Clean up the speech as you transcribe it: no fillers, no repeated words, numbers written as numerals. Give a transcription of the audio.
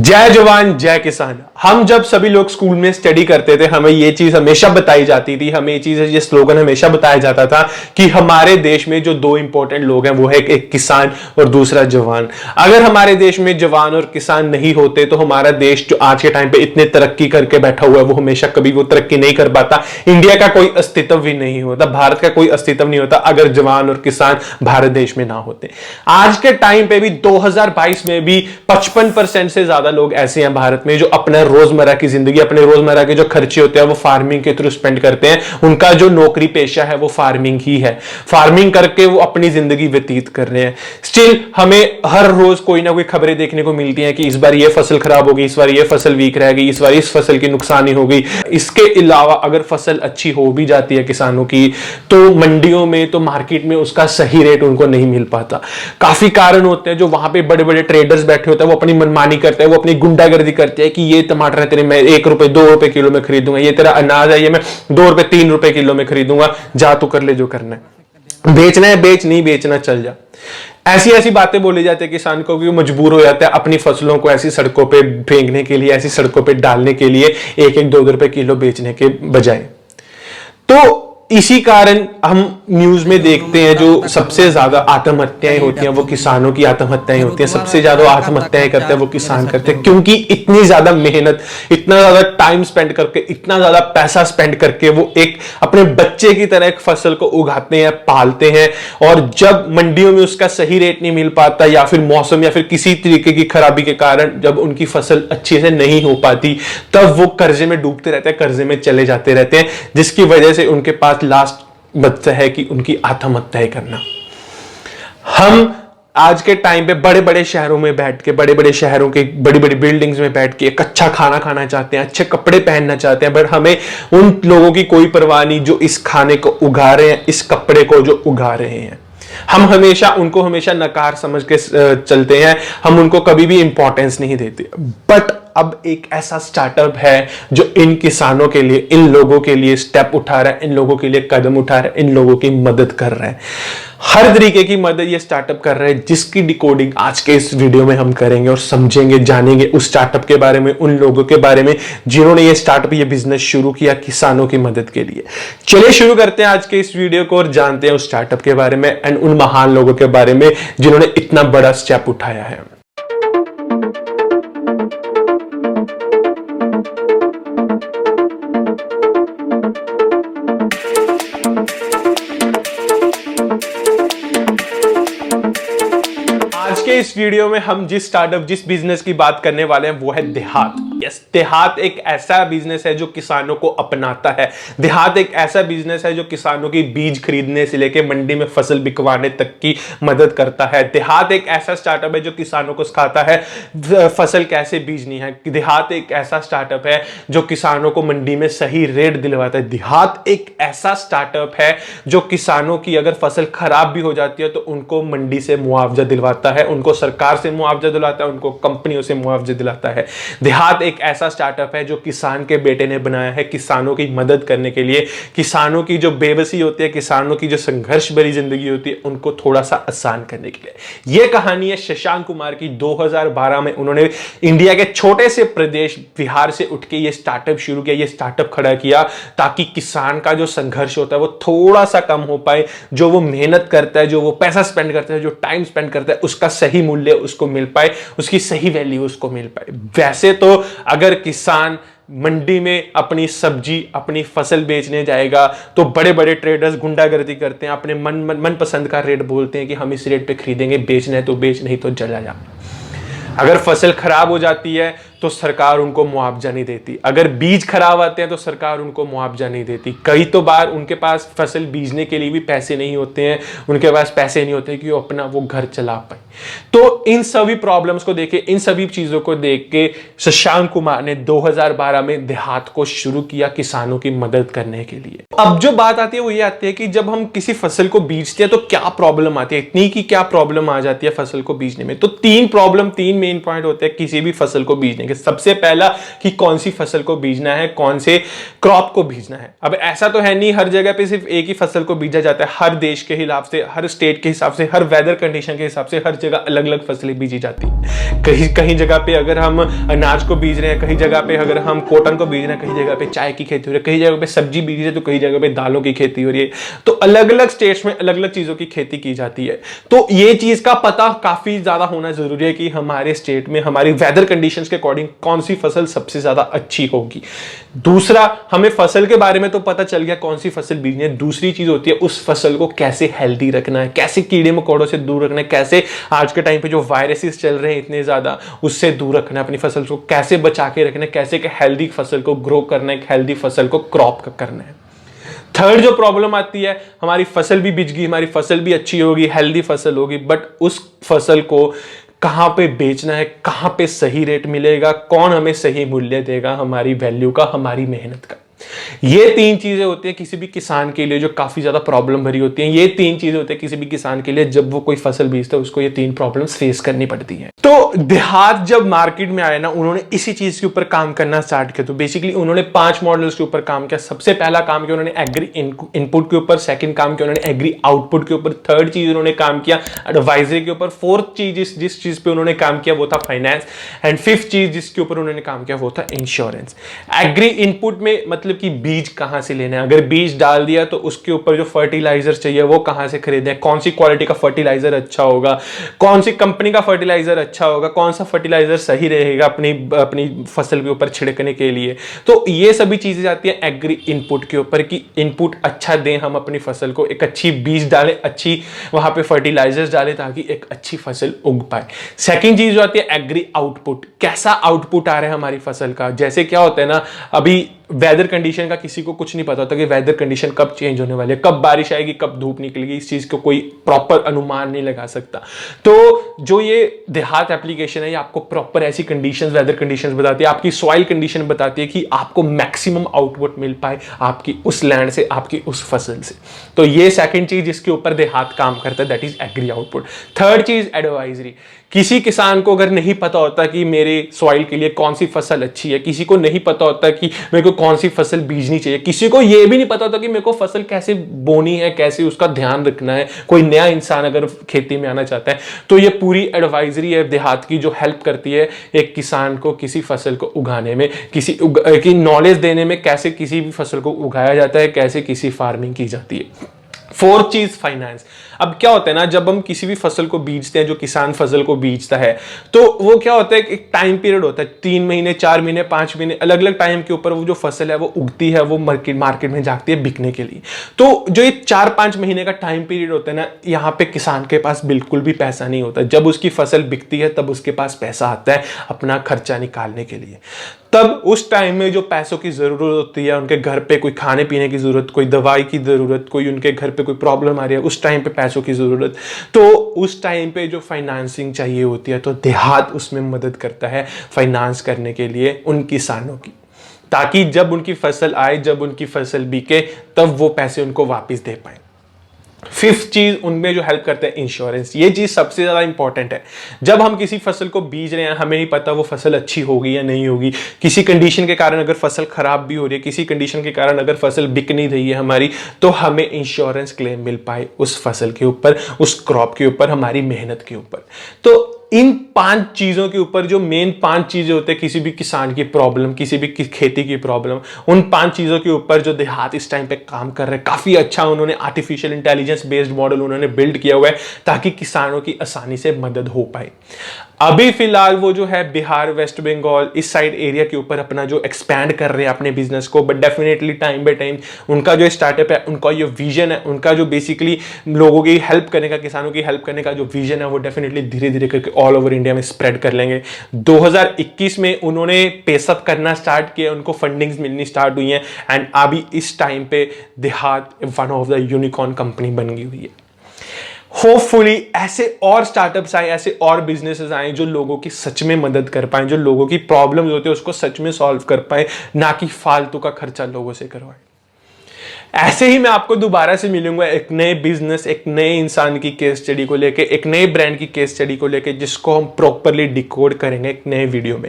जय जवान जय किसान। हम जब सभी लोग स्कूल में स्टडी करते थे हमें ये चीज हमेशा बताई जाती थी, हमें ये चीज ये स्लोगन हमेशा बताया जाता था कि हमारे देश में जो दो इंपॉर्टेंट लोग हैं वो है एक किसान और दूसरा जवान। अगर हमारे देश में जवान और किसान नहीं होते तो हमारा देश जो आज के टाइम पे इतने तरक्की करके बैठा हुआ है वो हमेशा कभी वो तरक्की नहीं कर पाता। इंडिया का कोई अस्तित्व भी नहीं होता, भारत का कोई अस्तित्व नहीं होता अगर जवान और किसान भारत देश में ना होते। आज के टाइम पे भी 2022 में भी 55% से ज्यादा लोग ऐसे हैं भारत में जो अपना रोजमर्रा की जिंदगी, अपने रोजमर्रा के जो खर्चे होते हैं वो फार्मिंग के थ्रू स्पेंड करते हैं। उनका जो नौकरी पेशा है वो फार्मिंग ही है, फार्मिंग करके वो अपनी जिंदगी व्यतीत कर रहे हैं। स्टिल हमें हर रोज कोई ना कोई खबरें देखने को मिलती हैं कि इस बार ये फसल खराब हो गई, इस बार ये फसल वीक रह गई, इस बार इस फसल की नुकसानी हो गई। इसके अलावा अगर फसल अच्छी हो भी जाती है किसानों की तो मंडियों में, तो मार्केट में उसका सही रेट उनको नहीं मिल पाता। काफी कारण होते हैं जो वहां पे बड़े बड़े ट्रेडर्स बैठे होते हैं, वो अपनी मनमानी करते हैं, वो अपनी गुंडागर्दी करते हैं कि ये टमाटर है तेरे मैं 1 रुपए 2 रुपए किलो में खरीदूंगा, ये तेरा अनाज है ये मैं 2 रुपए 3 रुपए किलो में खरीदूंगा, जा तू कर ले जो करना है, बेचना है बेच, नहीं बेचना चल जा। ऐसी ऐसी बातें बोली जाती है किसान को कि वो मजबूर हो जाता है अपनी फसलों को ऐसी सड़कों पे फेंकने के लिए, ऐसी सड़कों पे डालने के लिए 1-1 2 रुपए किलो बेचने के बजाय। तो इसी कारण हम न्यूज में देखते हैं जो सबसे ज्यादा आत्महत्याएं होती हैं वो किसानों की आत्महत्याएं होती हैं। सबसे ज्यादा आत्महत्याएं करते हैं वो किसान करते हैं, क्योंकि इतनी ज्यादा मेहनत, इतना ज्यादा टाइम स्पेंड करके, इतना ज्यादा पैसा स्पेंड करके वो एक अपने बच्चे की तरह एक फसल को उगाते हैं, पालते हैं, और जब मंडियों में उसका सही रेट नहीं मिल पाता या फिर मौसम या फिर किसी तरीके की खराबी के कारण जब उनकी फसल अच्छे से नहीं हो पाती तब वो कर्जे में डूबते रहते हैं, कर्जे में चले जाते रहते हैं, जिसकी वजह से उनके पास लास्ट बचता है कि उनकी आत्महत्याएं करना। हम आज के टाइम पे बड़े बड़े शहरों में बैठ के, बड़े बड़े शहरों के बड़ी बड़ी बिल्डिंग्स में बैठ के एक अच्छा खाना खाना चाहते हैं, अच्छे कपड़े पहनना चाहते हैं, बट हमें उन लोगों की कोई परवाह नहीं जो इस खाने को उगा रहे हैं, इस कपड़े को जो उगा रहे हैं। हम उनको हमेशा नकार समझ के चलते हैं, हम उनको कभी भी इंपॉर्टेंस नहीं देते। बट अब एक ऐसा स्टार्टअप है जो इन किसानों के लिए, इन लोगों के लिए स्टेप उठा रहा है, इन लोगों के लिए कदम उठा रहा है, इन लोगों की मदद कर रहा है। हर तरीके की मदद ये स्टार्टअप कर रहा है, जिसकी डिकोडिंग आज के इस वीडियो में हम करेंगे और समझेंगे, जानेंगे उस स्टार्टअप के बारे में, उन लोगों के बारे में जिन्होंने ये स्टार्टअप, ये बिजनेस शुरू किया किसानों की मदद के लिए। चलिए शुरू करते हैं आज के इस वीडियो को और जानते हैं उस स्टार्टअप के बारे में एंड उन महान लोगों के बारे में जिन्होंने इतना बड़ा स्टेप उठाया है। इस वीडियो में हम जिस स्टार्टअप, जिस बिजनेस की बात करने वाले हैं वो है देहात। यस, देहात एक ऐसा बिजनेस है जो किसानों को अपनाता है। देहात एक ऐसा बिजनेस है जो किसानों की बीज खरीदने से लेकर मंडी में फसल बिकवाने तक की मदद करता है। देहात एक ऐसा स्टार्टअप है जो किसानों को सिखाता है फसल कैसे बीजनी है। देहात एक ऐसा स्टार्टअप है जो किसानों को मंडी में सही रेट दिलवाता है। देहात एक ऐसा स्टार्टअप है जो किसानों की अगर फसल खराब भी हो जाती है तो उनको मंडी से मुआवजा दिलवाता है, उनको सरकार से मुआवजा दिलाता है, उनको कंपनियों से मुआवजा दिलाता है। देहात एक ऐसा स्टार्टअप है जो किसान के बेटे ने बनाया है किसानों की मदद करने के लिए, किसानों की जो बेबसी होती है, किसानों की जो संघर्ष भरी जिंदगी होती है उनको थोड़ा सा आसान करने के लिए। यह कहानी है शशांक कुमार की। 2012 में उन्होंने इंडिया के छोटे से प्रदेश बिहार से उठ के ये स्टार्टअप शुरू किया, ये स्टार्टअप खड़ा किया ताकि किसान का जो संघर्ष होता है वो थोड़ा सा कम हो पाए, जो वो मेहनत करता है, जो वो पैसा स्पेंड करता है, जो टाइम स्पेंड करता है, उसका सही मूल्य उसको मिल पाए, उसकी सही वैल्यू उसको मिल पाए। वैसे तो अगर किसान मंडी में अपनी सब्जी, अपनी फसल बेचने जाएगा तो बड़े बड़े ट्रेडर्स गुंडागर्दी करते हैं, अपने मन पसंद का रेट बोलते हैं कि हम इस रेट पे खरीदेंगे, बेचना है तो बेच, नहीं तो चला जा। अगर फसल खराब हो जाती है तो सरकार उनको मुआवजा नहीं देती, अगर बीज खराब आते हैं तो सरकार उनको मुआवजा नहीं देती। कई तो बार उनके पास फसल बीजने के लिए भी पैसे नहीं होते हैं, उनके पास पैसे नहीं होते कि वो अपना वो घर चला पाए। तो इन सभी प्रॉब्लम्स को देख के, इन सभी चीजों को देख के शशांक कुमार ने 2012 में देहात को शुरू किया किसानों की मदद करने के लिए। अब जो बात आती है वो ये आती है कि जब हम किसी फसल को बीजते हैं तो क्या प्रॉब्लम आती है, इतनी की क्या प्रॉब्लम आ जाती है फसल को बीजने में। तो तीन मेन पॉइंट होते हैं किसी भी फसल को बीजने। देखेंगे। सबसे पहला कि कौन सी फसल को बीजना है, कौन से क्रॉप को बीजना है। अब ऐसा तो है नहीं हर जगह पे सिर्फ एक ही फसल को बीजा जाता है, हर देश के हिसाब से, हर स्टेट के हिसाब से, हर वेदर कंडीशन के हिसाब से हर जगह अलग अलग फसलें बीजी जाती है। कहीं कहीं जगह पे अगर हम अनाज को बीज रहे हैं, कहीं जगह पे अगर हम कॉटन को बीज रहे हैं, कहीं जगह पे चाय की खेती हो रही है, कहीं जगह पे सब्जी बीज रही है, तो कहीं जगह पे दालों की खेती हो रही है। तो अलग अलग स्टेट्स में अलग अलग चीजों की खेती की जाती है। तो ये चीज का पता काफी ज्यादा होना जरूरी है कि हमारे स्टेट में हमारी वेदर कंडीशंस के अकॉर्डिंग कौन सी फसल सबसे ज्यादा अच्छी होगी। दूसरा, हमें फसल के बारे में तो पता चल गया कौन सी फसल बीजनी है। दूसरी चीज होती है उस फसल को कैसे हेल्दी रखना है, कैसे कीड़े मकोड़ों से दूर रखना है, कैसे आज के टाइम पे जो वायरसेस चल रहे हैं इतने ज्यादा उससे दूर रखना है, अपनी फसल को कैसे बचा के रखना है, कैसे एक हेल्दी फसल को ग्रो करना है, एक हेल्दी फसल को क्रॉप करना है। थर्ड जो प्रॉब्लम आती है, हमारी फसल भी बिक गई, हमारी फसल भी अच्छी होगी, हेल्दी फसल होगी, बट उस फसल को कहां पे बेचना है, कहां पे सही रेट मिलेगा, कौन हमें सही मूल्य देगा हमारी वैल्यू का, हमारी मेहनत का। ये तीन चीजें होती हैं किसी भी किसान के लिए जो काफी ज्यादा प्रॉब्लम भरी होती हैं। ये तीन चीजें होती है किसी भी किसान के लिए जब वो कोई फसल बेचता है उसको ये तीन प्रॉब्लम्स फेस करनी पड़ती हैं। तो देहात जब मार्केट में आए ना, उन्होंने इसी चीज के ऊपर काम करना स्टार्ट किया। तो बेसिकली उन्होंने 5 मॉडल्स के ऊपर काम किया। सबसे पहला काम किया उन्होंने एग्री इनपुट के ऊपर, सेकंड काम किया उन्होंने एग्री आउटपुट के ऊपर, थर्ड चीज उन्होंने काम किया एडवाइजरी के ऊपर, फोर्थ चीज जिस चीज पे उन्होंने काम किया वो था फाइनेंस, एंड फिफ्थ चीज जिसके ऊपर उन्होंने काम किया वो था इंश्योरेंस। एग्री इनपुट में मतलब कि बीज कहां से लेना है, अगर बीज डाल दिया तो उसके ऊपर जो फर्टिलाइजर चाहिए वो कहां से खरीदें, कौन सी क्वालिटी का फर्टिलाइजर अच्छा होगा, कौन सी कंपनी का फर्टिलाइजर अच्छा होगा, कौन सा फर्टिलाइजर सही रहेगा अपनी फसल के ऊपर छिड़कने के लिए। तो ये सभी चीजें आती है एग्री इनपुट के ऊपर कि इनपुट अच्छा दें हम अपनी फसल को, एक अच्छी बीज डालें, अच्छी वहां पे फर्टिलाइजर्स डालें ताकि एक अच्छी फसल उग पाए। सेकंड चीज जो आती है एग्री आउटपुट, कैसा आउटपुट आ रहा है हमारी फसल का। जैसे क्या होता है ना, अभी वेदर कंडीशन का किसी को कुछ नहीं पता होता कि वेदर कंडीशन कब चेंज होने वाली है, कब बारिश आएगी, कब धूप निकलेगी, इस चीज को कोई प्रॉपर अनुमान नहीं लगा सकता। तो जो ये देहात एप्लीकेशन है ये आपको प्रॉपर ऐसी कंडीशंस, वेदर कंडीशंस बताती है, आपकी सॉइल कंडीशन बताती है कि आपको मैक्सिमम आउटपुट मिल पाए आपकी उस लैंड से, आपकी उस फसल से। तो ये सेकंड चीज जिसके ऊपर देहात काम करता है, that is agri output. Third चीज एडवाइजरी। किसी किसान को अगर नहीं पता होता कि मेरे सॉइल के लिए कौन सी फसल अच्छी है, किसी को नहीं पता होता कि मेरे को कौन सी फसल बीजनी चाहिए, किसी को यह भी नहीं पता होता कि मेरे को फसल कैसे बोनी है, कैसे उसका ध्यान रखना है, कोई नया इंसान अगर खेती में आना चाहता है, तो ये पूरी एडवाइजरी है देहात की जो हेल्प करती है एक किसान को किसी फसल को उगाने में, किसी की नॉलेज देने में, कैसे किसी भी फसल को उगाया जाता है, कैसे किसी फार्मिंग की जाती है। फोर्थ चीज फाइनेंस। अब क्या होता है ना, जब हम किसी भी फसल को बीजते हैं, जो किसान फसल को बीजता है, तो वो क्या होता है, एक टाइम पीरियड होता है, 3 महीने, 4 महीने, 5 महीने, अलग अलग टाइम के ऊपर वो जो फसल है वो उगती है, वो मार्केट में जाती है बिकने के लिए। तो जो ये 4-5 महीने का टाइम पीरियड होता है ना, यहाँ पे किसान के पास बिल्कुल भी पैसा नहीं होता। जब उसकी फसल बिकती है तब उसके पास पैसा आता है अपना खर्चा निकालने के लिए। तब उस टाइम में जो पैसों की जरूरत होती है, उनके घर पे कोई खाने पीने की जरूरत, कोई दवाई की जरूरत, कोई उनके घर पे कोई प्रॉब्लम आ रही है, उस टाइम पे पैसों की जरूरत, तो उस टाइम पे जो फाइनेंसिंग चाहिए होती है तो देहात उसमें मदद करता है फाइनेंस करने के लिए उन किसानों की, ताकि जब उनकी फसल आए, जब उनकी फसल बिके, तब वो पैसे उनको वापस दे पाए। फिफ्थ चीज उनमें जो हेल्प करता है इंश्योरेंस। ये चीज सबसे ज्यादा इंपॉर्टेंट है। जब हम किसी फसल को बीज रहे हैं, हमें नहीं पता वो फसल अच्छी होगी या नहीं होगी, किसी कंडीशन के कारण अगर फसल खराब भी हो रही है, किसी कंडीशन के कारण अगर फसल बिक नहीं रही है हमारी, तो हमें इंश्योरेंस क्लेम मिल पाए उस फसल के ऊपर, उस क्रॉप के ऊपर, हमारी मेहनत के ऊपर। तो इन 5 चीजों के ऊपर जो मेन 5 चीजें होते हैं किसी भी किसान की प्रॉब्लम, किसी भी खेती की प्रॉब्लम, उन 5 चीजों के ऊपर जो देहात इस टाइम पे काम कर रहे हैं, काफी अच्छा उन्होंने आर्टिफिशियल इंटेलिजेंस बेस्ड मॉडल उन्होंने बिल्ड किया हुआ है ताकि किसानों की आसानी से मदद हो पाए। अभी फिलहाल वो जो है बिहार, वेस्ट बंगाल, इस साइड एरिया के ऊपर अपना जो एक्सपैंड कर रहे हैं अपने बिजनेस को, but definitely time by time उनका जो स्टार्टअप है, उनका जो विजन है, उनका जो बेसिकली लोगों की हेल्प करने का, किसानों की हेल्प करने का जो विजन है, वो डेफिनेटली धीरे धीरे करके ऑल ओवर इंडिया में स्प्रेड कर लेंगे। 2021 में उन्होंने पेसअप करना स्टार्ट किया, उनको फंडिंग्स मिलनी स्टार्ट हुई है, एंड अभी इस टाइम पे देहात one of the unicorn company बन गई हुई है। होपफुली ऐसे और स्टार्टअप्स आए, ऐसे और बिजनेसेस आए जो लोगों की सच में मदद कर पाए, जो लोगों की प्रॉब्लम्स होती है उसको सच में सॉल्व कर पाए, ना कि फालतू का खर्चा लोगों से करवाए। ऐसे ही मैं आपको दोबारा से मिलूंगा एक नए बिजनेस, एक नए इंसान की केस स्टडी को लेके, एक नए ब्रांड की केस स्टडी को लेके, जिसको हम प्रॉपरली डिकोड करेंगे एक नए वीडियो में।